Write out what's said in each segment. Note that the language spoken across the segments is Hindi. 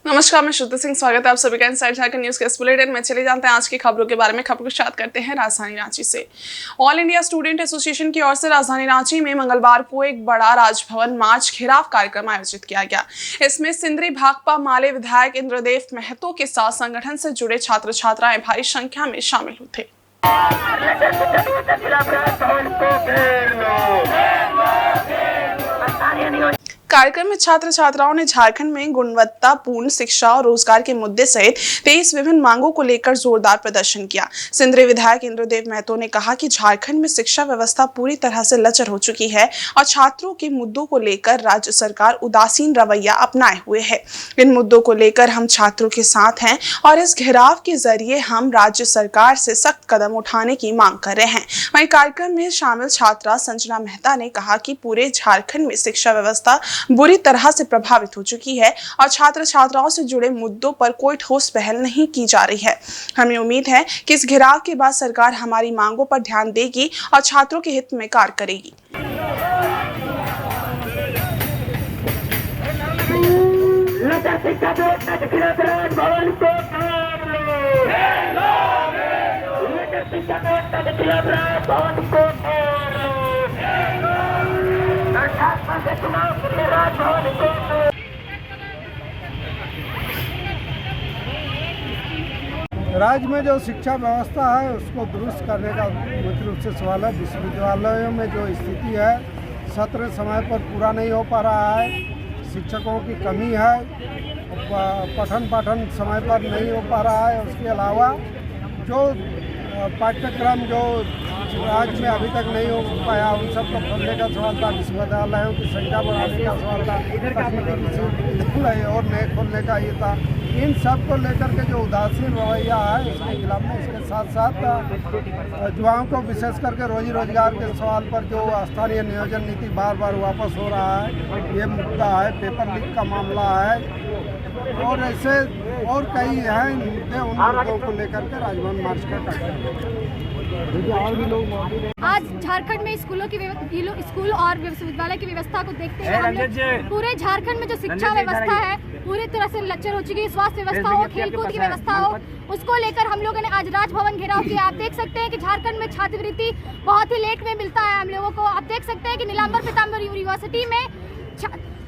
नमस्कार, मैं श्रुति सिंह। स्वागत है आप सभी का इनसाइड झारखंड न्यूज के इस बुलेटिन में। चले जानते हैं आज की खबरों के बारे में। खबरों की शुरुआत करते हैं राजधानी रांची से। ऑल इंडिया स्टूडेंट एसोसिएशन की ओर से राजधानी रांची में मंगलवार को एक बड़ा राजभवन मार्च घेराव कार्यक्रम आयोजित किया गया। इसमें सिंदरी भाकपा माले विधायक इंद्रदेव महतो के साथ संगठन से जुड़े छात्र छात्राएं भारी संख्या में शामिल हुए थे। कार्यक्रम में छात्र छात्राओं ने झारखंड में गुणवत्तापूर्ण शिक्षा और रोजगार के मुद्दे सहित 23 विभिन्न मांगों को लेकर जोरदार प्रदर्शन किया। सिंदरी विधायक इंद्रदेव महतो ने कहा कि झारखंड में शिक्षा व्यवस्था पूरी तरह से लचर हो चुकी है और छात्रों के मुद्दों को लेकर राज्य सरकार उदासीन रवैया अपनाए हुए है। इन मुद्दों को लेकर हम छात्रों के साथ हैं और इस घेराव के जरिए हम राज्य सरकार से सख्त कदम उठाने की मांग कर रहे हैं। वहीं कार्यक्रम में शामिल छात्रा संजना मेहता ने कहा कि पूरे झारखंड में शिक्षा व्यवस्था बुरी तरह से प्रभावित हो चुकी है और छात्र छात्राओं से जुड़े मुद्दों पर कोई ठोस पहल नहीं की जा रही है। हमें उम्मीद है कि इस घेराव के बाद सरकार हमारी मांगों पर ध्यान देगी और छात्रों के हित में कार्य करेगी। राज्य में जो शिक्षा व्यवस्था है उसको दुरुस्त करने का मुख्य रूप से सवाल है। विश्वविद्यालयों में जो स्थिति है, सत्र समय पर पूरा नहीं हो पा रहा है, शिक्षकों की कमी है, पठन पाठन समय पर नहीं हो पा रहा है। उसके अलावा जो पाठ्यक्रम जो राज्य में अभी तक नहीं हो पाया उन सबको खोलने का सवाल था, विश्वविद्यालयों की संख्या बढ़ाने का सवाल था, तकनीकी और नए खोलने का ये था। इन सब को लेकर के जो उदासीन रवैया है इसके खिलाफ में, इसके साथ साथ युवाओं को विशेष करके रोजी रोजगार के सवाल पर जो स्थानीय नियोजन नीति बार बार वापस हो रहा है, ये मुद्दा है। पेपर लीक का मामला है और ऐसे और कई हैं मुद्दे। उन मुद्दों को लेकर के राजभवन मार्च का और भी लोग मौजूद हैं। आज झारखंड में स्कूल और विश्वविद्यालय की व्यवस्था को देखते हुए हम लोग पूरे झारखंड में जो शिक्षा व्यवस्था है पूरी तरह से लचर हो चुकी है। स्वास्थ्य व्यवस्था हो, खेलकूद की व्यवस्था हो, उसको लेकर हम लोगों ने आज राजभवन घेराव किया। आप देख सकते हैं कि झारखंड में छात्रवृत्ति बहुत ही लेट में मिलता है हम लोगों को। आप देख सकते हैं कि नीलांबर पीताम्बर यूनिवर्सिटी में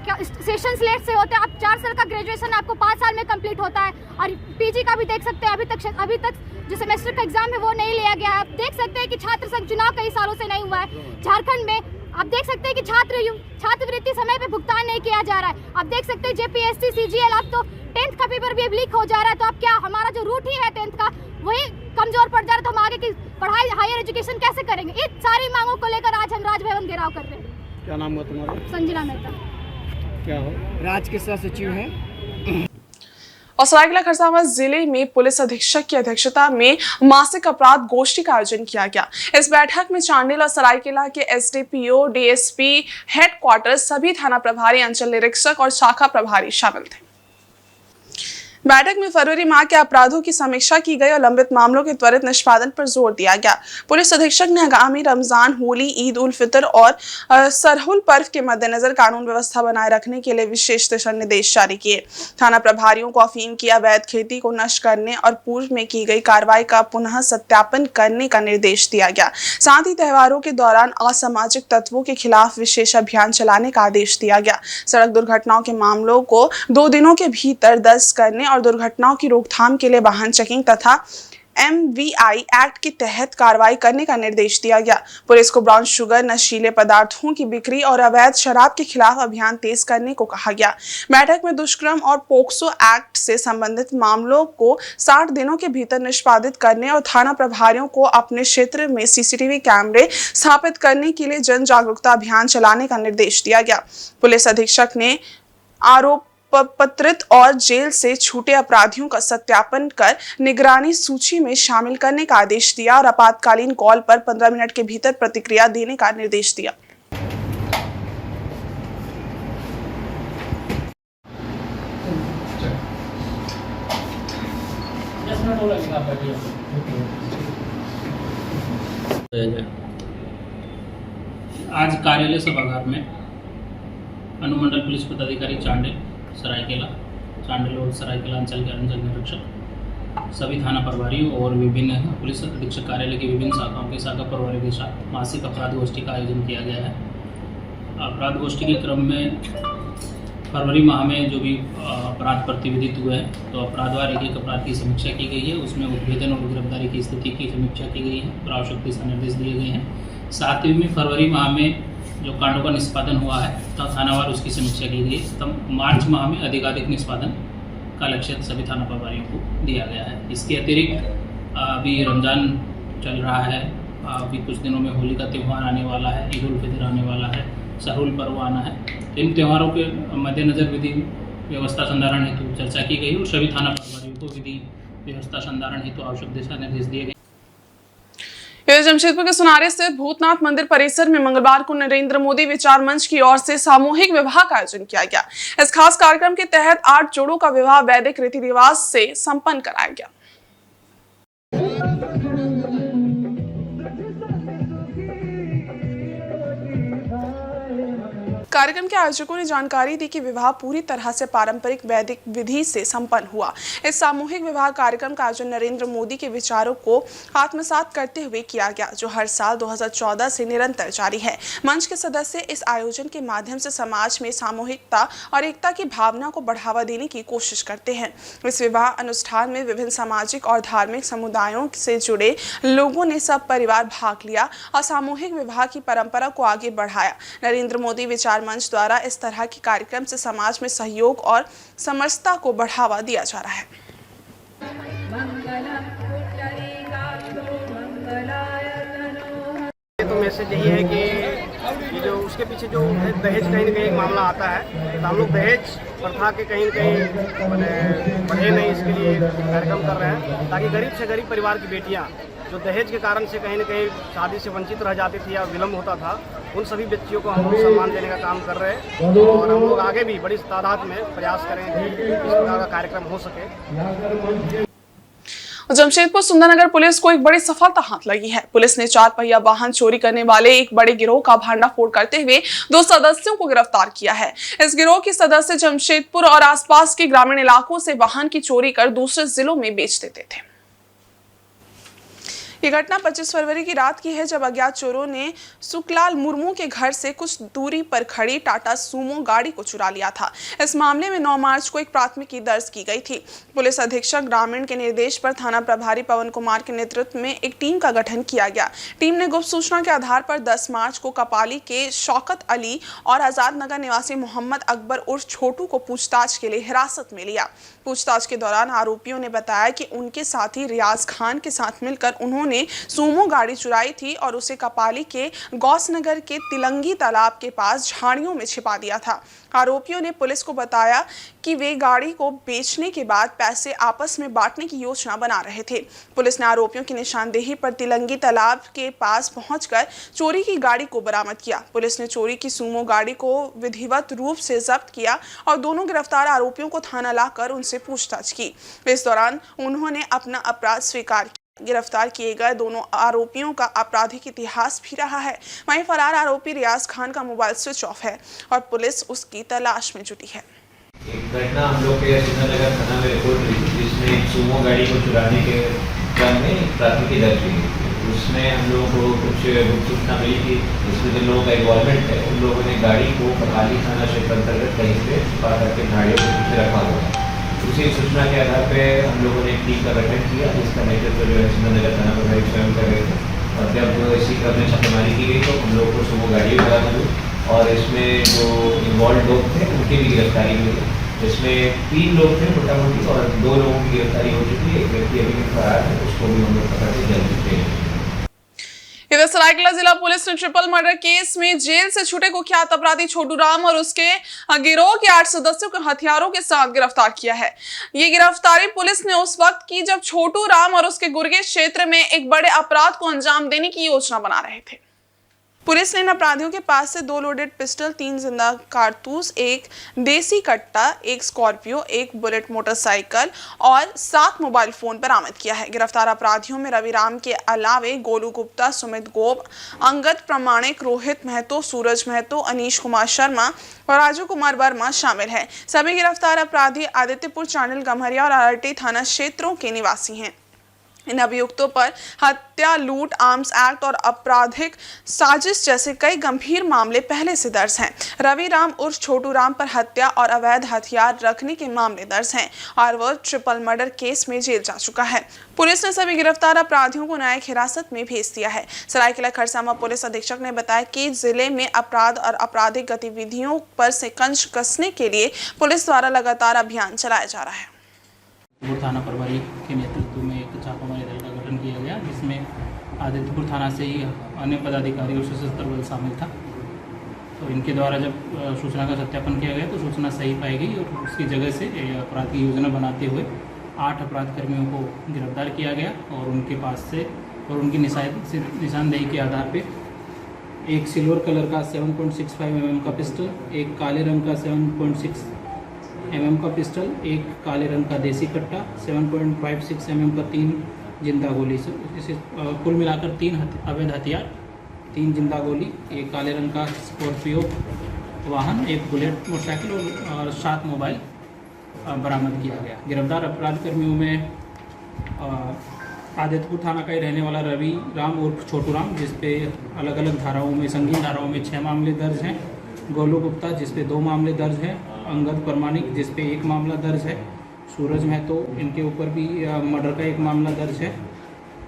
सेशंस लेट से होते हैं। अब 4 साल का ग्रेजुएशन आपको 5 साल में कंप्लीट होता है और पीजी का भी देख सकते हैं अभी तक जो सेमेस्टर का एग्जाम है वो नहीं लिया गया है। आप देख सकते हैं कि छात्र संघ चुनाव कई सालों से नहीं हुआ है झारखंड में। आप देख सकते हैं कि छात्रवृत्ति समय पे भुगतान नहीं किया जा रहा है। आप देख सकते हैं जेपीएससी सीजीएल अब तो 10th का पेपर भी लीक हो जा रहा है। तो अब क्या हमारा जो रूट ही है 10th का वही कमजोर पड़ जा रहा है, तो हम आगे की पढ़ाई हायर एजुकेशन कैसे करेंगे? इन सारी मांगों को लेकर आज हम राजभवन घेराव कर रहे हैं। क्या नाम है तुम्हारा? संजना मेहता। क्या हो? राज्य के सह सचिव हैं। और सरायकेला खरसावां जिले में पुलिस अधीक्षक की अध्यक्षता में मासिक अपराध गोष्ठी का आयोजन किया गया। इस बैठक में चांडिल और सरायकेला के एसडीपीओ, डीएसपी, हेडक्वार्टर, सभी थाना प्रभारी, अंचल निरीक्षक और शाखा प्रभारी शामिल थे। बैठक में फरवरी माह के अपराधों की समीक्षा की गई और लंबित मामलों के त्वरित निष्पादन पर जोर दिया गया। पुलिस अधीक्षक ने आगामी रमजान, होली, ईद उल फितर और सरहुल पर्व के मद्देनजर कानून व्यवस्था बनाए रखने के लिए विशेष दिशा निर्देश जारी किए। थाना प्रभारियों को अफीम की अवैध खेती को नष्ट करने और पूर्व में की गई कार्रवाई का पुनः सत्यापन करने का निर्देश दिया गया। साथ ही त्योहारों के दौरान असामाजिक तत्वों के खिलाफ विशेष अभियान चलाने का आदेश दिया गया। सड़क दुर्घटनाओं के मामलों को 2 दिनों के भीतर दर्ज करने और दुर्घटनाओं की रोकथाम के लिए वाहन चेकिंग तथा MVI एक्ट के तहत कार्रवाई करने का निर्देश दिया गया। पुलिस को ब्राउन शुगर, नशीले पदार्थों की बिक्री और अवैध शराब के खिलाफ अभियान तेज करने को कहा गया। बैठक में दुष्कर्म और पोक्सो एक्ट से संबंधित मामलों को 60 दिनों के भीतर निष्पादित करने और थाना प्रभारियों को अपने क्षेत्र में CCTV कैमरे स्थापित करने के लिए जन जागरूकता अभियान चलाने का निर्देश दिया गया। पुलिस अधीक्षक ने आरोप पत्रित और जेल से छूटे अपराधियों का सत्यापन कर निगरानी सूची में शामिल करने का आदेश दिया और आपातकालीन कॉल पर 15 मिनट के भीतर प्रतिक्रिया देने का निर्देश दिया। आज कार्यालय सभागार में अनुमंडल पुलिस पदाधिकारी चांडिल, सरायकेला चांडिल और सरायकेला अंचल के अंचल निरीक्षक सभी थाना प्रभारियों और विभिन्न पुलिस अधीक्षक कार्यालय की विभिन्न शाखाओं के शाखा प्रभारियों के साथ मासिक अपराध गोष्ठी का आयोजन किया गया है। अपराध गोष्ठी के क्रम में फरवरी माह में जो भी अपराध प्रतिविधित हुए हैं तो अपराधवार एक अपराध की समीक्षा की गई है। उसमें उद्भेदन और गिरफ्तारी की स्थिति की समीक्षा की गई है और आवश्यक दिशा निर्देश दिए गए हैं। साथ ही में फरवरी माह में जो कांडों का निष्पादन हुआ है तब थानावार उसकी समीक्षा की गई। तब मार्च माह में अधिकाधिक निष्पादन का लक्ष्य सभी थाना प्रभारियों को दिया गया है। इसके अतिरिक्त अभी रमज़ान चल रहा है, अभी कुछ दिनों में होली का त्यौहार आने वाला है, ईद उल फितर आने वाला है, सहरुल पर्व आना है। इन त्योहारों के मद्देनज़र विधि व्यवस्था संधारण हेतु चर्चा की गई और सभी थाना प्रभारियों को विधि व्यवस्था संधारण हेतु आवश्यक दिशा निर्देश दिए गए। जमशेदपुर के सुनारे स्थित भूतनाथ मंदिर परिसर में मंगलवार को नरेंद्र मोदी विचार मंच की ओर से सामूहिक विवाह का आयोजन किया गया। इस खास कार्यक्रम के तहत 8 जोड़ों का विवाह वैदिक रीति रिवाज से संपन्न कराया गया। कार्यक्रम के आयोजकों ने जानकारी दी कि विवाह पूरी तरह से पारंपरिक वैदिक विधि से संपन्न हुआ। इस सामूहिक विवाह कार्यक्रम का आयोजन नरेंद्र मोदी के विचारों को आत्मसात करते हुए किया गया, जो हर साल 2014 से निरंतर जारी है। मंच के सदस्य इस आयोजन के माध्यम से समाज में सामूहिकता और एकता की भावना को बढ़ावा देने की कोशिश करते हैं। इस विवाह अनुष्ठान में विभिन्न सामाजिक और धार्मिक समुदायों से जुड़े लोगों ने सब परिवार भाग लिया और सामूहिक विवाह की परंपरा को आगे बढ़ाया। नरेंद्र मोदी विचार मंच द्वारा इस तरह के कार्यक्रम से समाज में सहयोग और समरसता को बढ़ावा दिया जा रहा है। तो मैसेज यही है कि जो उसके पीछे जो दहेज कहीं न कहीं मामला आता है तो हम लोग दहेज प्रथा के कहीं न कहीं बढ़े नहीं, इसके लिए कार्यक्रम कर रहे हैं ताकि गरीब से गरीब परिवार की बेटियां जो दहेज के कारण से कहीं न कहीं शादी से वंचित रह जाती थी या विलम्ब होता था, उन सभी बच्चियों को हम लोग सम्मान देने का काम कर रहे हैं और हम लोग आगे भी बड़ी तादाद में प्रयास करें कि इस प्रकार का कार्यक्रम हो सके। जमशेदपुर सुंदरनगर पुलिस को एक बड़ी सफलता हाथ लगी है। पुलिस ने 4 पहिया वाहन चोरी करने वाले एक बड़े गिरोह का भांडाफोड़ करते हुए 2 सदस्यों को गिरफ्तार किया है। इस गिरोह के सदस्य जमशेदपुर और आसपास के ग्रामीण इलाकों से वाहन की चोरी कर दूसरे जिलों में बेच देते थे। ये घटना 25 फरवरी की रात की है, जब अज्ञात चोरों ने सुखलाल मुर्मू के घर से कुछ दूरी पर खड़ी टाटा सूमो गाड़ी को चुरा लिया था। इस मामले में 9 मार्च को एक प्राथमिकी दर्ज की गई थी। पुलिस अधीक्षक ग्रामीण के निर्देश पर थाना प्रभारी पवन कुमार के नेतृत्व में एक टीम का गठन किया गया। टीम ने गुप्त सूचना के आधार पर 10 मार्च को कपाली के शौकत अली और आजाद नगर निवासी मोहम्मद अकबर उर्फ छोटू को पूछताछ के लिए हिरासत में लिया। पूछताछ के दौरान आरोपियों ने बताया कि उनके साथी रियाज खान के साथ मिलकर उन्होंने सूमो गाड़ी चुराई थी और उसे कपाली के गौसनगर के तिलंगी तालाब के पास झाड़ियों में छिपा दिया था। आरोपियों ने पुलिस को बताया कि वे गाड़ी को बेचने के बाद पैसे आपस में बांटने की योजना बना रहे थे। पुलिस ने आरोपियों की निशानदेही पर तिलंगी तालाब के पास पहुंचकर चोरी की गाड़ी को बरामद किया। पुलिस ने चोरी की सूमो गाड़ी को विधिवत रूप से जब्त किया और दोनों गिरफ्तार आरोपियों को थाना लाकर उनसे पूछताछ की। इस दौरान उन्होंने अपना अपराध स्वीकार किया। गिरफ्तार किए गए दोनों आरोपियों का आपराधिक इतिहास भी रहा है। वहीं फरार आरोपी रियाज खान का मोबाइल स्विच ऑफ है और पुलिस उसकी तलाश में जुटी है। एक घटना हम लोग के सुंदरनगर थाना में रिपोर्ट हुई जिसमें एक सूमो गाड़ी को चुराने के क्रम में प्राथमिकी दर्ज हुई। उसमें हम लोगों को कुछ गुप्त सूचना मिली थी जिसमें जिन लोगों का इन्वॉल्वमेंट है उन लोगों ने गाड़ी को कपाली थाना क्षेत्र अंतर्गत कहीं से छुपा करके झाड़ियों के पीछे रखा हुआ है। उसी सूचना के आधार पे हम लोगों ने एक टीम का गठन किया जिसका नेतृत्व जो है सुंदरनगर थाना प्रभारी स्वयं कर रहे थे और जब इसी क्रम में छापेमारी की गई तो हम लोग को सूमो गाड़ी बरामद हुई और इसमें जो इन्वॉल्व लोग थे उनकी भी गिरफ्तारी हुई। इसमें 3 लोग थे मोटा मोटी और 2 लोगों की गिरफ्तारी हो चुकी है। एक व्यक्ति अभी भी फरार है, उसको भी हम लोग पकड़ के जल्द चुके हैं। इधर सरायकेला जिला पुलिस ने ट्रिपल मर्डर केस में जेल से छूटे कुख्यात अपराधी छोटू राम और उसके गिरोह के 8 सदस्यों को हथियारों के साथ गिरफ्तार किया है। ये गिरफ्तारी पुलिस ने उस वक्त की जब छोटू राम और उसके गुर्गे क्षेत्र में एक बड़े अपराध को अंजाम देने की योजना बना रहे थे। पुलिस ने इन अपराधियों के पास से 2 लोडेड पिस्टल, 3 जिंदा कारतूस, 1 देसी कट्टा, 1 स्कॉर्पियो, 1 बुलेट मोटरसाइकिल और 7 मोबाइल फोन बरामद किया है। गिरफ्तार अपराधियों में रवि राम के अलावे गोलू गुप्ता, सुमित गोप, अंगद प्रमाणिक, रोहित महतो, सूरज महतो, अनीश कुमार शर्मा और राजू कुमार वर्मा शामिल हैं। सभी गिरफ्तार अपराधी आदित्यपुर, चांडिल, गम्हरिया और आरटी थाना क्षेत्रों के निवासी हैं। इन अभियुक्तों पर हत्या, लूट, आर्म्स एक्ट और आपराधिक साजिश जैसे कई गंभीर मामले पहले से दर्ज हैं। रवि राम उर्फ छोटू राम पर हत्या और अवैध हथियार रखने के मामले दर्ज हैं और वह ट्रिपल मर्डर केस में जेल जा चुका है। पुलिस ने सभी गिरफ्तार अपराधियों को न्यायिक हिरासत में भेज दिया है। सरायकेला खरसावां पुलिस अधीक्षक ने बताया कि जिले में अपराध और आपराधिक गतिविधियों पर शिकंज कसने के लिए पुलिस द्वारा लगातार अभियान चलाया जा रहा है। थाना प्रभारी के नेतृत्व में एक छापामारी दल का गठन किया गया, जिसमें आदित्यपुर थाना से ही अन्य पदाधिकारी और सशस्त्र बल शामिल था। तो इनके द्वारा जब सूचना का सत्यापन किया गया तो सूचना सही पाई गई और उसकी जगह से अपराध की योजना बनाते हुए 8 अपराधकर्मियों को गिरफ्तार किया गया और उनके पास से और उनकी निशानदेही के आधार पर एक सिल्वर कलर का 7.65 mm का पिस्टल, एक काले रंग का 7.6 mm का पिस्टल, एक काले रंग का देसी कट्टा, 7.56 mm का 3 जिंदा गोली से इसे कुल मिलाकर 3 अवैध हथियार, 3 जिंदा गोली, एक काले रंग का स्कॉर्पियो वाहन, एक बुलेट मोटरसाइकिल और 7 मोबाइल बरामद किया गया। गिरफ्तार अपराधकर्मियों में आदित्यपुर थाना का ही रहने वाला रवि राम उर्फ छोटू राम, जिसपे अलग अलग धाराओं में संगीन धाराओं में 6 मामले दर्ज हैं, गोलू गुप्ता जिसपे 2 मामले दर्ज हैं, अंगद प्रमाणिक जिसपे 1 मामला दर्ज है, सूरज महतो इनके ऊपर भी मर्डर का 1 मामला दर्ज है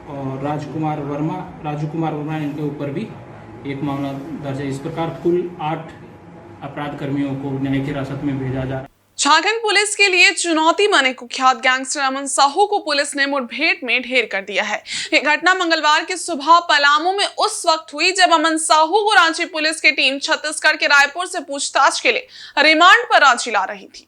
और राजू कुमार वर्मा इनके ऊपर भी 1 मामला दर्ज है। इस प्रकार कुल 8 अपराध कर्मियों को न्यायिक हिरासत में भेजा जा रहा है। झारखंड पुलिस के लिए चुनौती बने कुख्यात गैंगस्टर अमन साहू को पुलिस ने मुठभेड़ में ढेर कर दिया है। ये घटना मंगलवार की सुबह पलामू में उस वक्त हुई जब अमन साहू को रांची पुलिस की टीम छत्तीसगढ़ के रायपुर से पूछताछ के लिए रिमांड पर रांची ला रही थी।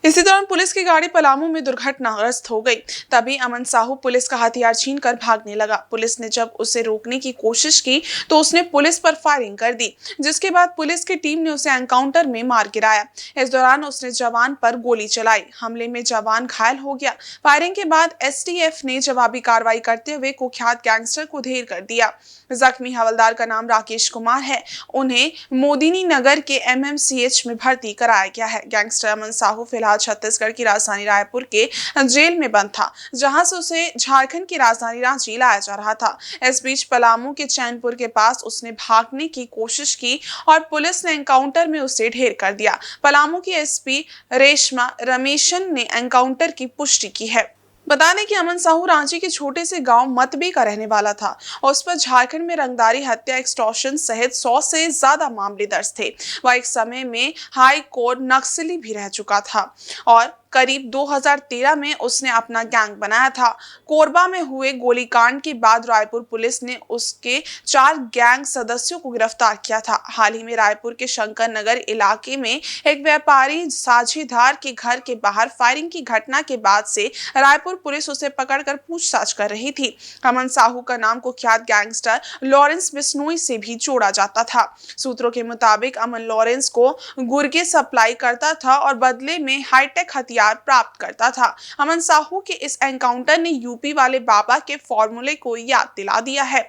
इसी दौरान पुलिस की गाड़ी पलामू में दुर्घटनाग्रस्त हो गई। तभी अमन साहू पुलिस का हथियार छीनकर भागने लगा। पुलिस ने जब उसे रोकने की कोशिश की तो उसने पुलिस पर फायरिंग कर दी, जिसके बाद पुलिस की टीम ने उसे एनकाउंटर में मार गिराया। इस दौरान उसने जवान पर गोली चलाई। हमले में जवान घायल हो गया। फायरिंग के बाद एसटीएफ ने जवाबी कार्रवाई करते हुए कुख्यात गैंगस्टर को ढेर कर दिया। जख्मी हवलदार का नाम राकेश कुमार है। उन्हें मोदिनी नगर के एमएमसीएच में भर्ती कराया गया है। गैंगस्टर अमन साहू फिलहाल छत्तीसगढ़ की राजधानी रायपुर के जेल में बंद था, जहां से उसे झारखंड की राजधानी रांची लाया जा रहा था। इस बीच पलामू के चैनपुर के पास उसने भागने की कोशिश की और पुलिस ने एनकाउंटर में उसे ढेर कर दिया। पलामू की एसपी रेशमा रमेशन ने एनकाउंटर की पुष्टि की है। बता दें कि अमन साहू रांची के छोटे से गांव मतबी का रहने वाला था और उस पर झारखंड में रंगदारी, हत्या, एक्सटॉर्शन सहित 100 से ज्यादा मामले दर्ज थे। वह एक समय में हाई कोर्ट नक्सली भी रह चुका था और करीब 2013 में उसने अपना गैंग बनाया था। कोरबा में हुए गोलीकांड के बाद रायपुर पुलिस ने उसके 4 गैंग सदस्यों को गिरफ्तार किया था। हाल ही में रायपुर के शंकर नगर इलाके में एक व्यापारी साझेदार के घर के बाहर फायरिंग की घटना के बाद से रायपुर पुलिस उसे पकड़कर पूछताछ कर रही थी। अमन साहू का नाम कुख्यात गैंगस्टर लॉरेंस बिश्नोई से भी जोड़ा जाता था। सूत्रों के मुताबिक अमन लॉरेंस को गुर्गे सप्लाई करता था और बदले में हाईटेक हथियार प्राप्त करता था। अमन साहू के इस एनकाउंटर ने यूपी वाले बाबा के फॉर्मूले को याद दिला दिया है।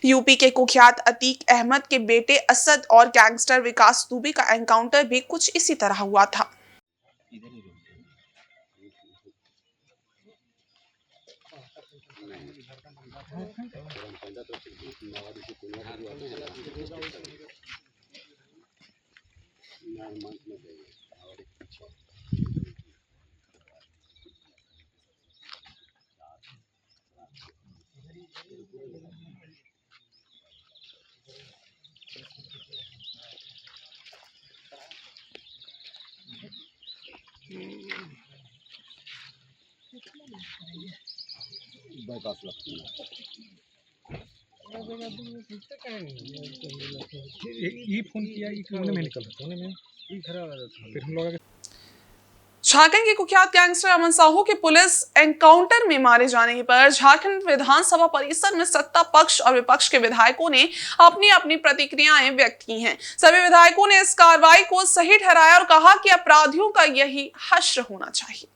यूपी के कुख्यात अतीक अहमद के बेटे असद और गैंगस्टर विकास दुबे का एनकाउंटर भी कुछ इसी तरह हुआ था। झारखंड के कुख्यात गैंगस्टर अमन साहू के पुलिस एनकाउंटर में मारे जाने पर झारखंड विधानसभा परिसर में सत्ता पक्ष और विपक्ष के विधायकों ने अपनी अपनी प्रतिक्रियाएं व्यक्त की हैं। सभी विधायकों ने इस कार्रवाई को सही ठहराया और कहा कि अपराधियों का यही हश्र होना चाहिए।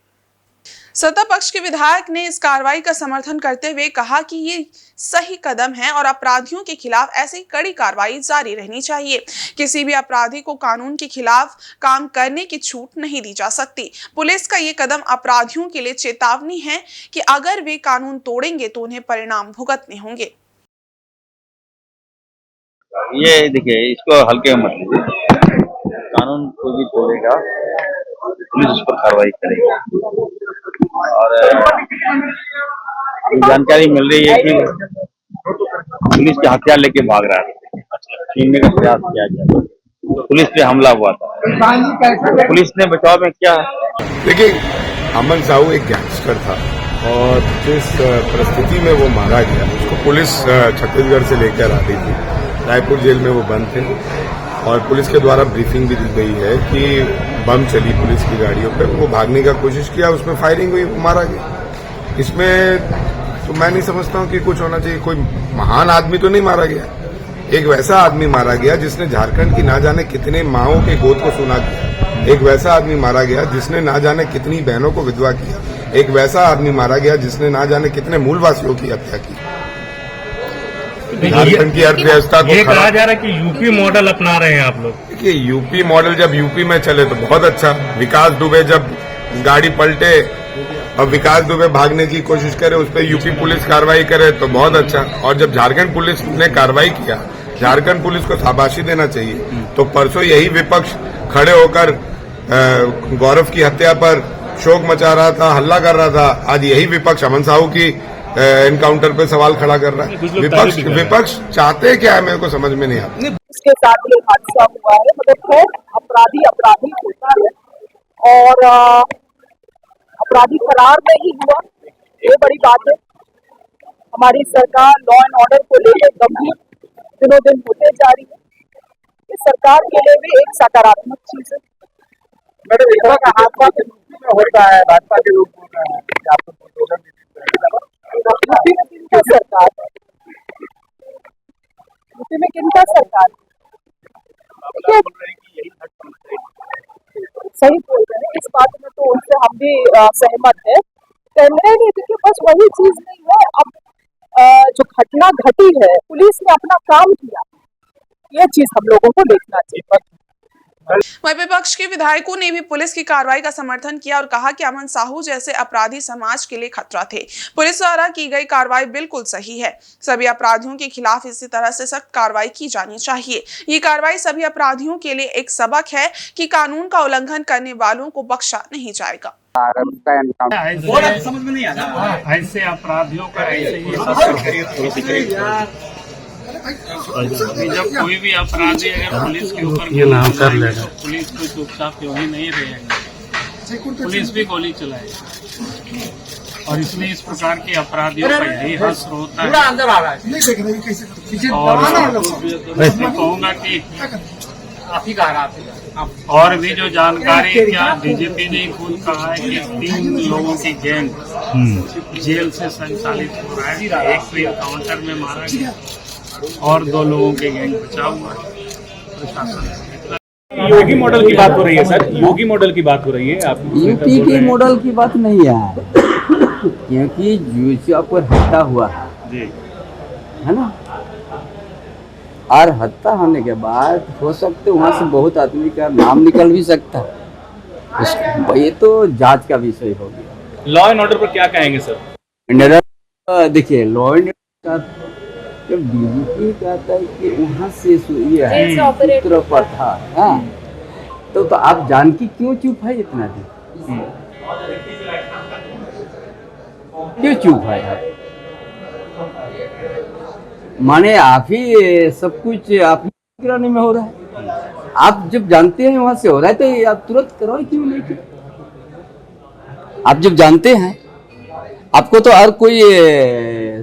सत्ता पक्ष के विधायक ने इस कार्रवाई का समर्थन करते हुए कहा कि ये सही कदम है और अपराधियों के खिलाफ ऐसी कड़ी कार्रवाई जारी रहनी चाहिए। किसी भी अपराधी को कानून के खिलाफ काम करने की छूट नहीं दी जा सकती। पुलिस का ये कदम अपराधियों के लिए चेतावनी है कि अगर वे कानून तोड़ेंगे तो उन्हें परिणाम भुगतने होंगे। ये देखिए, इसको हल्के में मत लीजिए। कानून कोई भी तोड़ेगा पुलिस उस पर कार्रवाई करेगी। और जानकारी मिल रही है कि पुलिस के हथियार लेके भाग रहा है, छीनने का प्रयास किया गया, पुलिस पे हमला हुआ था। तो पुलिस ने बचाव में क्या? देखिए, अमन साहू एक गैंगस्टर था और जिस परिस्थिति में वो मारा गया उसको पुलिस छत्तीसगढ़ से लेकर आ रही थी। रायपुर जेल में वो बंद थे और पुलिस के द्वारा ब्रीफिंग भी दी गई है कि बम चली पुलिस की गाड़ियों पे, वो भागने का कोशिश किया, उसमें फायरिंग हुई, वो मारा गया। इसमें तो मैं नहीं समझता हूँ कि कुछ होना चाहिए। कोई महान आदमी तो नहीं मारा गया, एक वैसा आदमी मारा गया जिसने झारखंड की ना जाने कितने माओं के गोद को सुना किया। एक वैसा आदमी मारा गया जिसने ना जाने कितनी बहनों को विधवा किया। एक वैसा आदमी मारा गया जिसने ना जाने कितने मूलवासियों की हत्या की। झारखंड की अर्थव्यवस्था को कहा जा रहा है कि यूपी मॉडल अपना रहे हैं आप लोग। देखिए, यूपी मॉडल जब यूपी में चले तो बहुत अच्छा। विकास दुबे जब गाड़ी पलटे और विकास दुबे भागने की कोशिश करे, उस पर यूपी पुलिस कार्रवाई करे तो बहुत अच्छा। और जब झारखंड पुलिस ने कार्रवाई किया, झारखंड पुलिस को शाबाशी देना चाहिए। तो परसों यही विपक्ष खड़े होकर गौरव की हत्या पर शोक मचा रहा था, हल्ला कर रहा था। आज यही विपक्ष अमन साहू की एनकाउंटर पे सवाल खड़ा कर रहा है। विपक्ष चाहते क्या है, मेरे को समझ में नहीं आता। इसके साथ ये हादसा हुआ है, मतलब खैर अपराधी होता है और अपराधी फरार नहीं हुआ, ये बड़ी बात है। हमारी सरकार लॉ एंड ऑर्डर को लेकर गंभीर दिनों दिन होते जा रही है। इस सरकार के लिए भी एक सकारात्मक चीज है। मैडम, इस तरह का हादसा होता है, भाजपा के लोग बोल रहे हैं कि आप यूपी में किनका सरकार है? यूपी में किनका सरकार है? सही बोल रहे हैं, इस बात में तो उनसे हम भी सहमत है। कहने नहीं, देखिए बस वही चीज नहीं है। अब जो घटना घटी है, पुलिस ने अपना काम किया, ये चीज हम लोगों को देखना चाहिए। वहीं विपक्ष के विधायकों ने भी पुलिस की कार्रवाई का समर्थन किया और कहा कि अमन साहू जैसे अपराधी समाज के लिए खतरा थे। पुलिस द्वारा की गई कार्रवाई बिल्कुल सही है। सभी अपराधियों के खिलाफ इसी तरह से सख्त कार्रवाई की जानी चाहिए। ये कार्रवाई सभी अपराधियों के लिए एक सबक है कि कानून का उल्लंघन करने वालों को बख्शा नहीं जाएगा। समझ में नहीं आता, ऐसे अपराधियों का ऐसे ही जब कोई भी अपराधी अगर पुलिस के ऊपर तो पुलिस को चुपचाप क्यों ही नहीं रहेगा, पुलिस भी गोली चलाएगी। और इसलिए इस प्रकार के अपराधियों का यही हश्र होता है। और मैं कहूँगा कि और भी जो जानकारी, क्या डीजीपी ने खुद कहा है कि 3 लोगों की गैंग जेल से संचालित हो रहा है। एक तो एनकाउंटर में मारा गया और 2 लोगों के गैंग बचा हुआ है। योगी मॉडल की बात हो रही है सर, योगी मॉडल की बात हो रही है। आप यूपी की मॉडल की बात नहीं है, क्योंकि यूपी पर हत्या हुआ है ना, और हत्या होने के बाद हो सकते वहाँ से बहुत आदमी का नाम निकल भी सकता है। ये तो जांच का विषय हो गया। लॉ एंड ऑर्डर पर क्या कहेंगे सर? देखिए, लॉ एंड ऑर्डर जब डीजीपी कहता है कि वहाँ से ये है सूत्र पर था, तो आप जान की क्यों चुप है इतना दिन? क्यों चुप है आप? माने आप ही सब कुछ आप ही गिराने में हो रहा है। आप जब जानते हैं वहाँ से हो रहा है तो आप तुरंत करवाई क्यों नहीं की? आप जब जानते हैं, आपको तो और कोई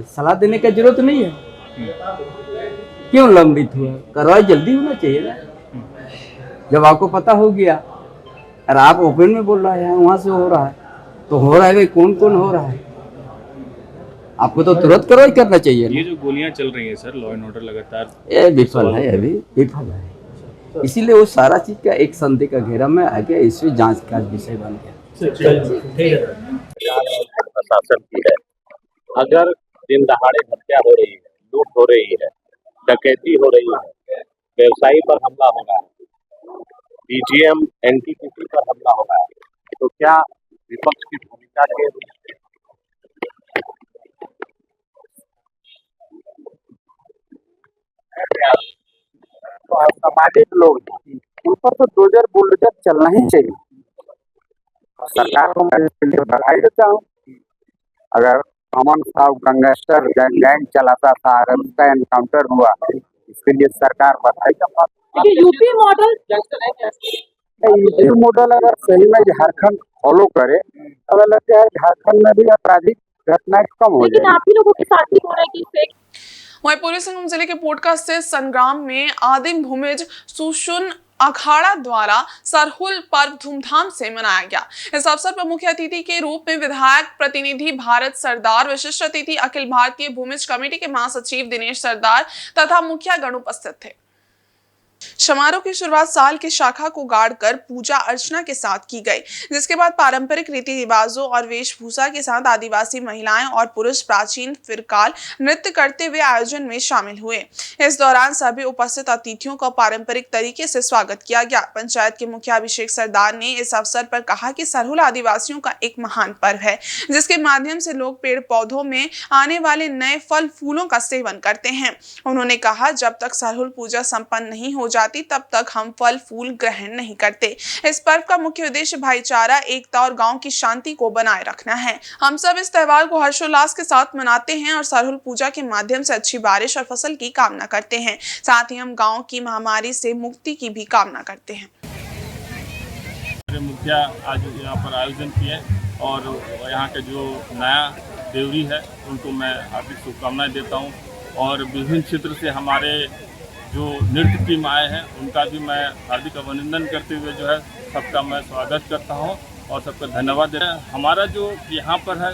सलाह देने का जरूरत नहीं है। क्यों लंबित हुआ? कार्रवाई जल्दी होना चाहिए ना। जब आपको पता हो गया और आप ओपन में बोल रहे हैं वहां से हो रहा है, तो हो रहा है भाई, कौन कौन हो रहा है? आपको तो तुरंत कार्रवाई करना चाहिए। ये जो गोलियां चल रही हैं सर, लॉ एंड ऑर्डर लगातार ये विफल है, अभी विफल है, इसीलिए वो सारा चीज का एक संदेह का घेरा में आ गया, इसमें जांच का विषय बन गया। प्रशासन की है, अगर दिन दहाड़े हत्या हो रही है, लूट हो रही है, डकैती हो रही है, व्यवसायी पर हमला हो रहा है, डीजीएम एनटीपीसी पर हमला हो रहा है, तो क्या विपक्ष की भूमिका के सामाजिक लोग उन पर तो डोजर बुलडोजर चलना ही चाहिए। सरकार को मैं इसके लिए बधाई देता हूँ। अगर अमन साहब गैंगस्टर गैंग चलाता था, अगर उसका एनकाउंटर हुआ, इसके लिए सरकार बधाई का पात्र। यूपी मॉडल अगर सही में झारखंड फॉलो करे, तो लगता है झारखंड में भी आपराधिक घटनाएं कम हो जाएगी। आप ही लोगों के साथ ही हो रहा है कि वहीं पूर्वी सिंहभूम जिले के पोटका स्थित संग्राम में आदिम भूमिज सुशुन अखाड़ा द्वारा सरहुल पर्व धूमधाम से मनाया गया। इस अवसर पर मुख्य अतिथि के रूप में विधायक प्रतिनिधि भारत सरदार, विशिष्ट अतिथि अखिल भारतीय भूमिज कमेटी के महासचिव दिनेश सरदार तथा मुखिया गण उपस्थित थे। समारोह की शुरुआत साल की शाखा को गाड़कर पूजा अर्चना के साथ की गई, जिसके बाद पारंपरिक रीति रिवाजों और वेशभूषा के साथ आदिवासी महिलाएं और पुरुष प्राचीन फिरकाल नृत्य करते हुए आयोजन में शामिल हुए। इस दौरान सभी उपस्थित अतिथियों का पारंपरिक तरीके से स्वागत किया गया। पंचायत के मुखिया अभिषेक सरदार ने इस अवसर पर कहा कि सरहुल आदिवासियों का एक महान पर्व है, जिसके माध्यम से लोग पेड़ पौधों में आने वाले नए फल फूलों का सेवन करते हैं। उन्होंने कहा, जब तक सरहुल पूजा संपन्न नहीं हो जाती तब तक हम फल फूल ग्रहण नहीं करते। इस पर्व का मुख्य उद्देश्य भाईचारा, एकता और गांव की शांति को बनाए रखना है। हम सब इस त्योहार को हर्षोल्लास के साथ मनाते हैं और सरहुल पूजा के माध्यम से अच्छी बारिश और फसल की कामना करते हैं। साथ ही हम गांव की महामारी से मुक्ति की भी कामना करते हैं। मुखिया आज यहाँ पर आयोजन किए और यहाँ के जो नया देवरी है उनको मैं हार्दिक शुभकामनाएं देता हूँ, और विभिन्न क्षेत्र से हमारे जो नृत्य टीम आए हैं उनका भी मैं हार्दिक अभिनंदन करते हुए जो है सबका मैं स्वागत करता हूं और सबका धन्यवाद देता हूं। हमारा जो यहाँ पर है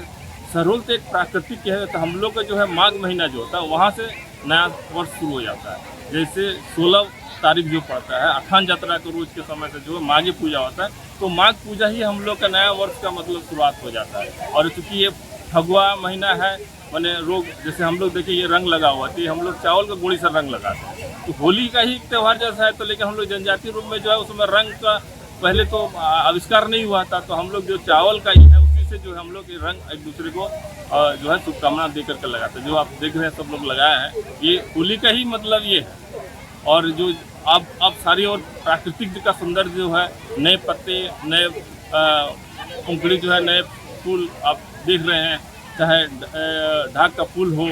सरहुल तो एक प्राकृतिक है, तो हम लोग का जो है माघ महीना जो होता है वहाँ से नया वर्ष शुरू हो जाता है। जैसे 16 तारीख जो पड़ता है अखान यात्रा के रोज के समय से जो है माघी पूजा होता है, तो माघ पूजा ही हम लोग का नया वर्ष का मतलब शुरुआत हो जाता है। और चूँकि ये फगुआ महीना है, मैंने रोग जैसे हम लोग देखिए ये रंग लगा हुआ है, हम लोग चावल का गुड़ी से रंग लगाते हैं, तो होली का ही त्यौहार जैसा है। तो लेकिन हम लोग जनजातीय रूप में जो है उसमें रंग का पहले तो आविष्कार नहीं हुआ था, तो हम लोग जो चावल का ही है उसी से जो है हम लोग ये रंग एक दूसरे को जो है शुभकामना दे करके लगाते हैं। जो आप देख रहे हैं सब लोग लगाए हैं, ये होली का ही मतलब ये है। और जो अब सारी और प्राकृतिक का सुंदर जो है नए पत्ते, नए पंखुड़ी जो है, नए फूल आप देख रहे हैं, चाहे ढाक का फूल हो,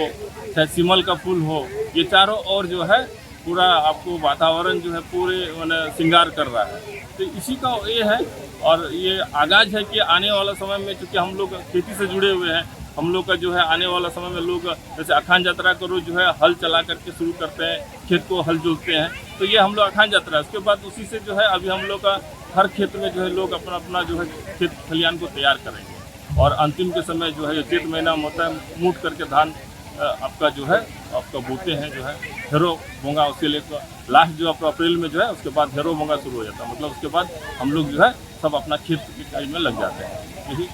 चाहे सिमल का फूल हो, ये चारों ओर जो है पूरा आपको वातावरण जो है पूरे माने श्रृंगार कर रहा है। तो इसी का ये है, और ये आगाज है कि आने वाला समय में चूँकि हम लोग खेती से जुड़े हुए हैं, हम लोग का जो है आने वाला समय में लोग जैसे अखान यात्रा को रोज जो है हल चला करके शुरू करते हैं, खेत को हल जोतते हैं, तो ये हम लोग अखान यात्रा है। उसके बाद उसी से जो है अभी हम लोग का हर क्षेत्र में जो है लोग अपना अपना जो है खेत खलियान को तैयार करेंगे, और अंतिम के समय जो है चैत महीना होता है, मूट करके धान आपका जो है आपका बोते हैं जो है हेरो बोंगा, उसके लिए लास्ट जो आपका अप्रैल में जो है उसके बाद हेरो बोंगा शुरू हो जाता है। मतलब उसके बाद हम लोग जो है सब अपना खेत की कार्य में लग जाते हैं। यही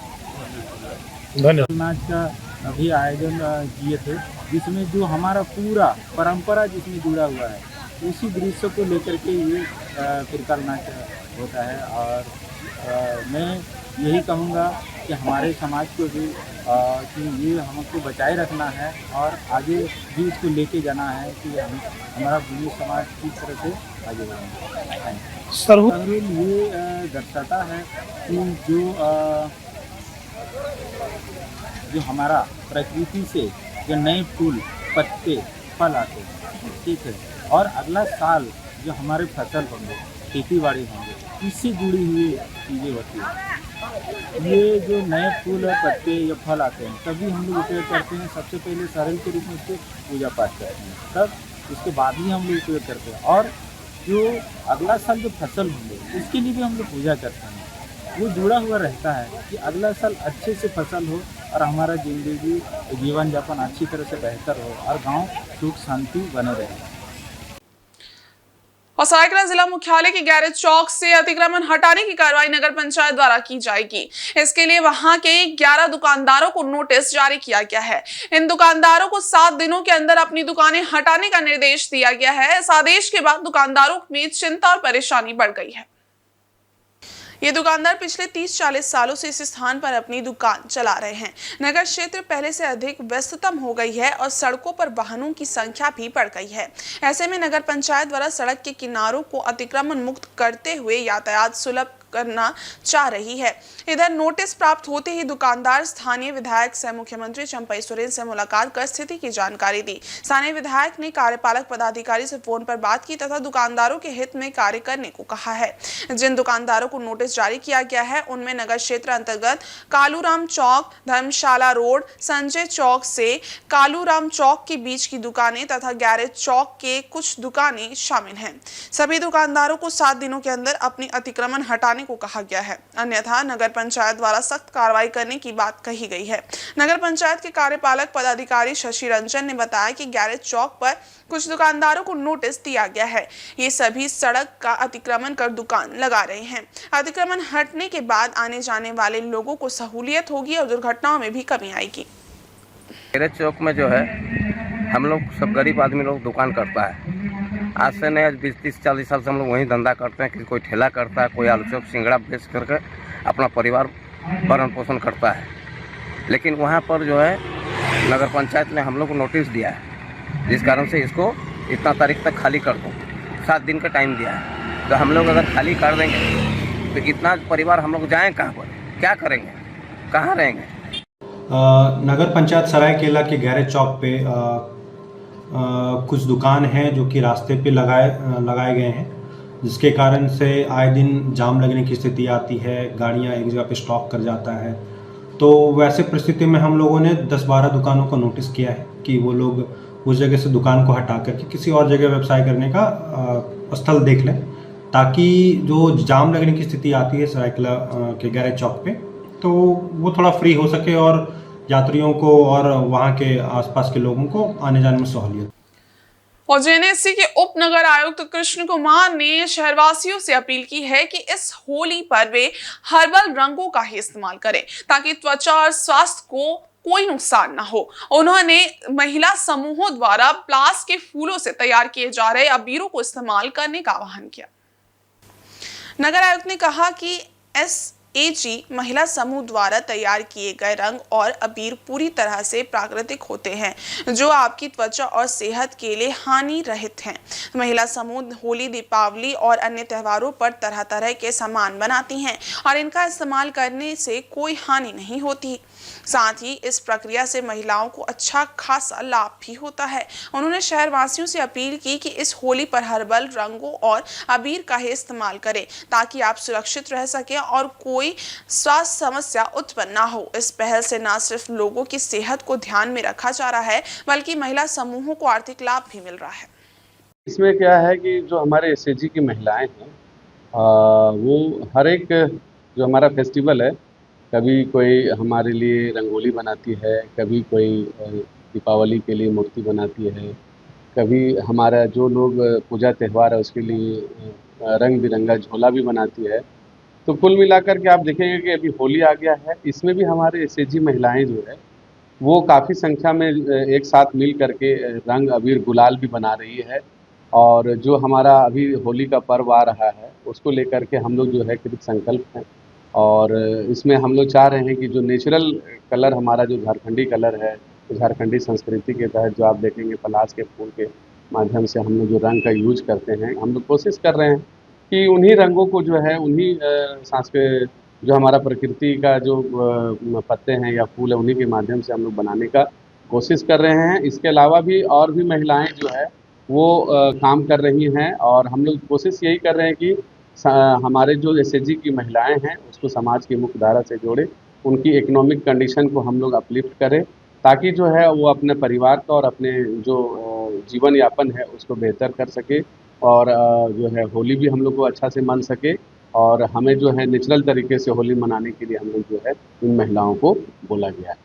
नाच का अभी आयोजन किए थे, जिसमें जो हमारा पूरा परंपरा जिसमें जुड़ा हुआ है उसी दृश्य को लेकर के ये फिरकाल नाच होता है। और मैं यही कहूँगा कि हमारे समाज को भी कि ये हमको बचाए रखना है और आगे भी इसको लेके जाना है कि हमारा भूमि समाज किस तरह से आगे बढ़ेंगे। सरहुल ये दर्शाता है कि जो हमारा प्रकृति से जो नए फूल, पत्ते, फल आते हैं, ठीक है, और अगला साल जो हमारे फसल होंगे, खेती बाड़ी होंगे, इससे जुड़ी हुई चीज़ें होती हैं। ये जो नए फूल और पत्ते या फल आते हैं तभी हम लोग उपयोग करते हैं। सबसे पहले सरल के रूप में उसके पूजा पाठ करते हैं, तब उसके बाद ही हम लोग उपयोग करते हैं। और जो अगला साल जो फसल होंगे उसके लिए भी हम लोग पूजा करते हैं। वो जुड़ा हुआ रहता है कि अगला साल अच्छे से फसल हो और हमारा ज़िंदगी जीवन यापन अच्छी तरह से बेहतर हो और गांव सुख शांति बने रहे। और सरायकेला जिला मुख्यालय के गैरेज चौक से अतिक्रमण हटाने की कार्रवाई नगर पंचायत द्वारा की जाएगी। इसके लिए वहां के 11 दुकानदारों को नोटिस जारी किया गया है। इन दुकानदारों को 7 दिनों के अंदर अपनी दुकानें हटाने का निर्देश दिया गया है। इस आदेश के बाद दुकानदारों में चिंता और परेशानी बढ़ गई है। ये दुकानदार पिछले 30-40 सालों से इस स्थान पर अपनी दुकान चला रहे हैं। नगर क्षेत्र पहले से अधिक व्यस्ततम हो गई है और सड़कों पर वाहनों की संख्या भी बढ़ गई है। ऐसे में नगर पंचायत द्वारा सड़क के किनारों को अतिक्रमण मुक्त करते हुए यातायात सुलभ करना चाह रही है। इधर नोटिस प्राप्त होते ही दुकानदार स्थानीय विधायक सह मुख्यमंत्री चंपई सोरेन से मुलाकात कर स्थिति की जानकारी दी। स्थानीय विधायक ने कार्यपालक पदाधिकारी से फोन पर बात की तथा दुकानदारों के हित में कार्य करने को कहा है। जिन दुकानदारों को नोटिस जारी किया गया है उनमें नगर क्षेत्र अंतर्गत कालूराम चौक, धर्मशाला रोड, संजय चौक से कालूराम चौक के बीच की दुकानें तथा गैरेज चौक के कुछ दुकानें शामिल हैं। सभी दुकानदारों को 7 दिनों के अंदर अपनी अतिक्रमण हटाने को कहा गया है, अन्यथा नगर पंचायत द्वारा सख्त कार्रवाई करने की बात कही गई है। नगर पंचायत के कार्यपालक पदाधिकारी शशि रंजन ने बताया कि गैरेज चौक पर कुछ दुकानदारों को नोटिस दिया गया है। ये सभी सड़क का अतिक्रमण कर दुकान लगा रहे हैं। अतिक्रमण हटने के बाद आने जाने वाले लोगों को सहूलियत होगी और दुर्घटनाओं में भी कमी आएगी। गैरेज चौक में जो है हम लोग सब गरीब आदमी लोग दुकान करता है। आज से नहीं, आज 20-30-40 साल से हम लोग वहीं धंधा करते हैं कि कोई ठेला करता है, कोई आलू चौक सिंगड़ा बेच करके अपना परिवार भरण पोषण करता है। लेकिन वहाँ पर जो है नगर पंचायत ने हम लोग को नोटिस दिया है, जिस कारण से इसको इतना तारीख तक खाली कर दो, 7 दिन का टाइम दिया है। तो हम लोग अगर खाली कर देंगे तो इतना परिवार हम लोग जाएँ कहाँ पर, क्या करेंगे, कहाँ रहेंगे। नगर पंचायत सरायकेला के गैरेज चौक पे कुछ दुकान हैं जो कि रास्ते पे लगाए गए हैं, जिसके कारण से आए दिन जाम लगने की स्थिति आती है, गाड़ियां एक जगह पे स्टॉप कर जाता है। तो वैसे परिस्थिति में हम लोगों ने 10-12 दुकानों को नोटिस किया है कि वो लोग उस जगह से दुकान को हटा करके किसी और जगह व्यवसाय करने का स्थल देख लें, ताकि जो जाम लगने की स्थिति आती है सरायकेला के गैरेज चौक पे, तो वो थोड़ा फ्री हो सके और यात्रियों को और वहां के आसपास के लोगों को आने जाने में सहूलियत। और जेएनएससी के उप नगर आयुक्त कृष्ण कुमार ने शहरवासियों से अपील की है कि इस होली पर वे हर्बल रंगों का ही इस्तेमाल करें ताकि त्वचा और स्वास्थ्य को कोई नुकसान ना हो। उन्होंने महिला समूहों द्वारा प्लास के फूलों से तैयार किए जा रहे अबीरों को इस्तेमाल करने का आह्वान किया। नगर आयुक्त ने कहा कि SAG महिला समूह द्वारा तैयार किए गए रंग और अबीर पूरी तरह से प्राकृतिक होते हैं, जो आपकी त्वचा और सेहत के लिए हानि रहित हैं। महिला समूह होली, दीपावली और अन्य त्योहारों पर तरह तरह के सामान बनाती हैं और इनका इस्तेमाल करने से कोई हानि नहीं होती। साथ ही इस प्रक्रिया से महिलाओं को अच्छा खासा लाभ भी होता है। उन्होंने शहरवासियों से अपील की कि इस होली पर हर्बल रंगों और अबीर का ही इस्तेमाल करें ताकि आप सुरक्षित रह सकें और कोई स्वास्थ्य समस्या उत्पन्न ना हो। इस पहल से न सिर्फ लोगों की सेहत को ध्यान में रखा जा रहा है, बल्कि महिला समूहों को आर्थिक लाभ भी मिल रहा है। इसमें क्या है कि जो हमारे SAG की महिलाएं हैं वो हर एक जो हमारा फेस्टिवल है, कभी कोई हमारे लिए रंगोली बनाती है, कभी कोई दीपावली के लिए मूर्ति बनाती है, कभी हमारा जो लोग पूजा त्यौहार है उसके लिए रंग बिरंगा झोला भी बनाती है। तो कुल मिलाकर के आप देखेंगे कि अभी होली आ गया है, इसमें भी हमारे SAG महिलाएं जो है वो काफ़ी संख्या में एक साथ मिल करके रंग अबीर गुलाल भी बना रही है। और जो हमारा अभी होली का पर्व आ रहा है उसको लेकर के हम लोग जो है कृत संकल्प हैं, और इसमें हम लोग चाह रहे हैं कि जो नेचुरल कलर हमारा जो झारखंडी कलर है, झारखंडी संस्कृति के तहत जो आप देखेंगे पलाश के फूल के माध्यम से हम लोग जो रंग का यूज करते हैं, हम लोग कोशिश कर रहे हैं कि उन्हीं रंगों को जो है उन्हीं जो हमारा प्रकृति का जो पत्ते हैं या फूल है उन्हीं के माध्यम से हम लोग बनाने का कोशिश कर रहे हैं। इसके अलावा भी और भी महिलाएं जो है वो काम कर रही हैं, और हम लोग कोशिश यही कर रहे हैं कि हमारे जो SAG की महिलाएं हैं उसको समाज की मुख्य धारा से जोड़े, उनकी इकोनॉमिक कंडीशन को हम लोग अपलिफ्ट करें ताकि जो है वो अपने परिवार का और अपने जो जीवन यापन है उसको बेहतर कर सके, और जो है होली भी हम लोग को अच्छा से मन सके और हमें जो है नेचुरल तरीके से होली मनाने के लिए हम लोग जो है इन महिलाओं को बोला गया है।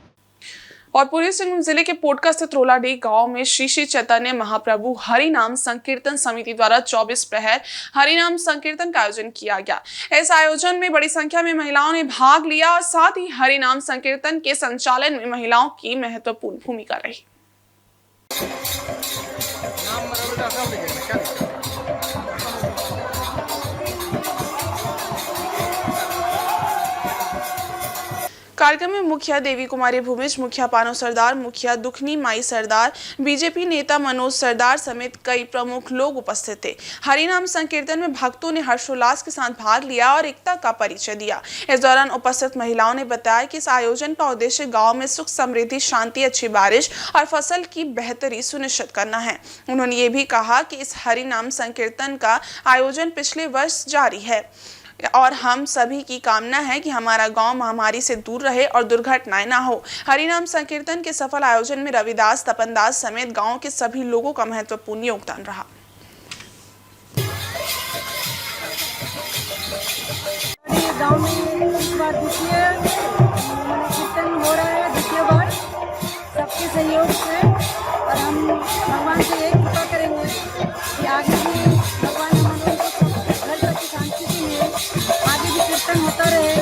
और पूर्वी सिंहभूम जिले के पोटका स्थित रोलाडीह गांव में श्री श्री चैतन्य महाप्रभु हरि नाम संकीर्तन समिति द्वारा 24 प्रहर हरि नाम संकीर्तन का आयोजन किया गया। इस आयोजन में बड़ी संख्या में महिलाओं ने भाग लिया और साथ ही हरि नाम संकीर्तन के संचालन में महिलाओं की महत्वपूर्ण भूमिका रही। कार्यक्रम में मुखिया देवी कुमारी भूमिज, मुखिया पानो सरदार, मुखिया दुखनी माई सरदार, बीजेपी नेता मनोज सरदार समेत कई प्रमुख लोग उपस्थित थे। हरिनाम संकीर्तन में भक्तों ने हर्षोल्लास के साथ भाग लिया और एकता का परिचय दिया। इस दौरान उपस्थित महिलाओं ने बताया कि इस आयोजन का उद्देश्य गांव में सुख, समृद्धि, शांति, अच्छी बारिश और फसल की बेहतरी सुनिश्चित करना है। उन्होंने ये भी कहा कि इस हरिनाम संकीर्तन का आयोजन पिछले वर्ष जारी है और हम सभी की कामना है कि हमारा गांव महामारी से दूर रहे और दुर्घटनाएं ना हो। हरिनाम संकीर्तन के सफल आयोजन में रविदास, तपनदास समेत गांव के सभी लोगों का महत्वपूर्ण योगदान रहा। गांव में इस बार द्वितीय कीर्तन हो रहा है, द्वितीय बार सबके सहयोग से, और हम भगवान से यही कृपा करेंगे कि आगे भी भगवान हमारे घर की शांति के लिए आगे भी कीर्तन होता रहे।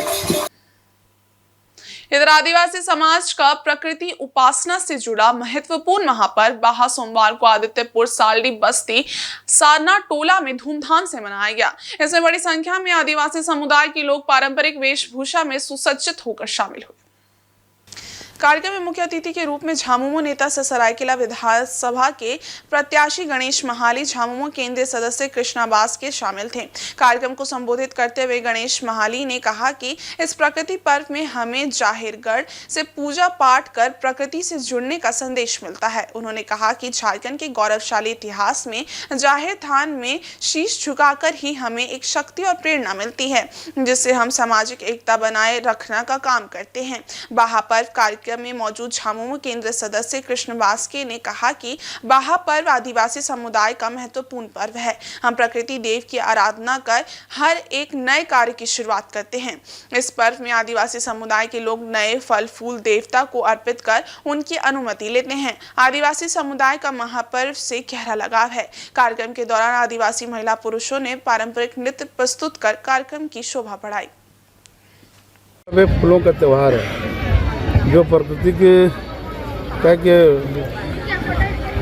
इधर आदिवासी समाज का प्रकृति उपासना से जुड़ा महत्वपूर्ण महापर्व बाहा सोमवार को आदित्यपुर सालडी बस्ती सारना टोला में धूमधाम से मनाया गया। इसमें बड़ी संख्या में आदिवासी समुदाय के लोग पारंपरिक वेशभूषा में सुसज्जित होकर शामिल हुए। कार्यक्रम में मुख्य अतिथि के रूप में झामुमो नेता से सरायकेला विधानसभा के प्रत्याशी गणेश महाली, झामुमो केंद्रीय सदस्य कृष्णा बास के शामिल थे। कार्यक्रम को संबोधित करते हुए गणेश महाली ने कहा कि इस प्रकृति पर्व में हमें जाहिरगढ़ से पूजा पाठ कर प्रकृति से जुड़ने का संदेश मिलता है। उन्होंने कहा कि झारखंड के गौरवशाली इतिहास में जाहिर थान में शीश झुकाकर ही हमें एक शक्ति और प्रेरणा मिलती है, जिससे हम सामाजिक एकता बनाए रखने का काम करते हैं। बाहा पर्व कार्यक्रम में मौजूद झामुमो केंद्र सदस्य कृष्ण बास्के ने कहा कि बाहा पर्व आदिवासी समुदाय का महत्वपूर्ण पर्व है। हम प्रकृति देव की आराधना कर हर एक नए कार्य की शुरुआत करते हैं। इस पर्व में आदिवासी समुदाय के लोग नए फल फूल देवता को अर्पित कर उनकी अनुमति लेते हैं। आदिवासी समुदाय का महापर्व से गहरा लगाव है। कार्यक्रम के दौरान आदिवासी महिला पुरुषों ने पारंपरिक नृत्य प्रस्तुत कर कार्यक्रम की शोभा बढ़ाई। फूलों का त्योहार है जो प्रकृति के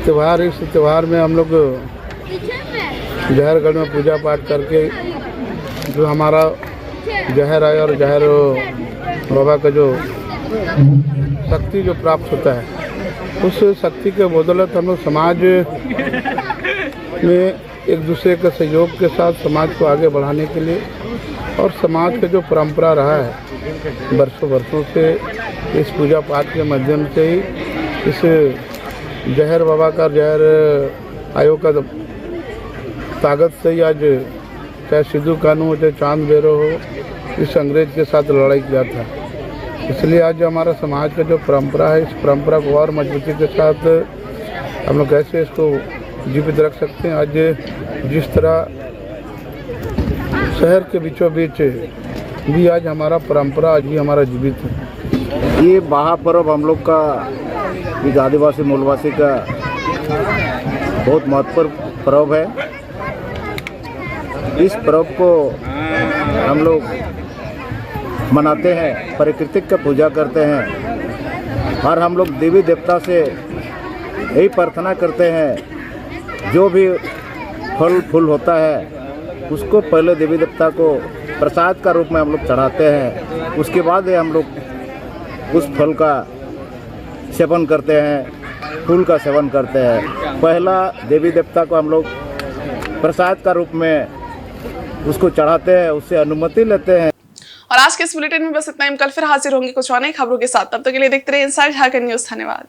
त्यौहार। इस त्यौहार में हम लोग जहरगढ़ में पूजा पाठ करके जो हमारा जहर है और जहर बाबा का जो शक्ति जो प्राप्त होता है, उस शक्ति के बदौलत हम लोग समाज में एक दूसरे के सहयोग के साथ समाज को आगे बढ़ाने के लिए, और समाज का जो परंपरा रहा है वर्षों से, इस पूजा पाठ के माध्यम से ही इस जहर बाबा का जहर आयोग का ताकत से ही आज चाहे सिद्धू कानू हो चाहे चांद बेरो हो, इस अंग्रेज के साथ लड़ाई किया था। इसलिए आज हमारा समाज का जो परंपरा है, इस परंपरा को और मजबूती के साथ हम लोग कैसे इसको जीवित रख सकते हैं। आज जिस तरह शहर के बीचों बीच भी आज हमारा परंपरा आज भी हमारा जीवित है। ये बाहा पर्व हम लोग का इस आदिवासी मूलवासी का बहुत महत्वपूर्ण पर्व है। इस पर्व को हम लोग मनाते हैं, प्रकृति का पूजा करते हैं, और हम लोग देवी देवता से यही प्रार्थना करते हैं जो भी फल फूल होता है उसको पहले देवी देवता को प्रसाद का रूप में हम लोग चढ़ाते हैं। उसके बाद हम लोग उस फल का सेवन करते हैं, फूल का सेवन करते हैं। पहला देवी देवता को हम लोग प्रसाद का रूप में उसको चढ़ाते हैं, उससे अनुमति लेते हैं। और आज के इस बुलेटिन में बस इतना ही। कल फिर हाजिर होंगे कुछ और नई खबरों के साथ। तब तक के लिए देखते रहिए इनसाइड झारखंड न्यूज़। धन्यवाद।